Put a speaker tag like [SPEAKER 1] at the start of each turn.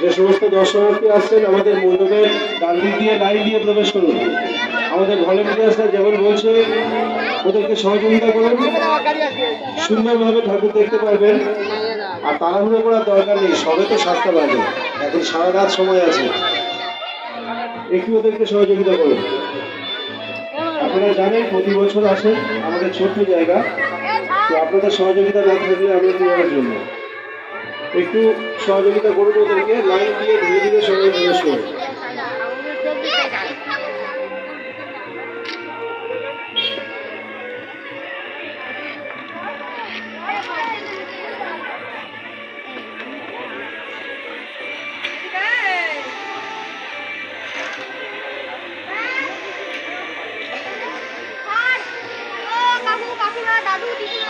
[SPEAKER 1] যে সমস্ত দর্শনার্থী আসছেন আমাদের মণ্ডপের ডান দিক দিয়ে লাইন দিয়ে প্রবেশ করুন। আমাদের ভলেন্টিয়ার্সরা যেমন বলছে ওদেরকে সহযোগিতা করুন, সুন্দরভাবে ঠাকুর দেখতে পারবেন। আর তাড়াহুড়ো করার দরকার নেই, সবে তো 7টা বাজে, এখন সারা রাত সময় আছে, একটু ওদেরকে সহযোগিতা করুন। আপনারা জানেন প্রতি বছর আসেন, আমাদের ছোট্ট জায়গা, তো আপনাদের সহযোগিতা না থাকলে আমরা কিভাবে জন্য একটু সহযোগিতা করুন ওদেরকে, লাইন দিয়ে ধীরে ধীরে সবাই প্রবেশ করুন।
[SPEAKER 2] কাকু কাকিমা দাদু দিদি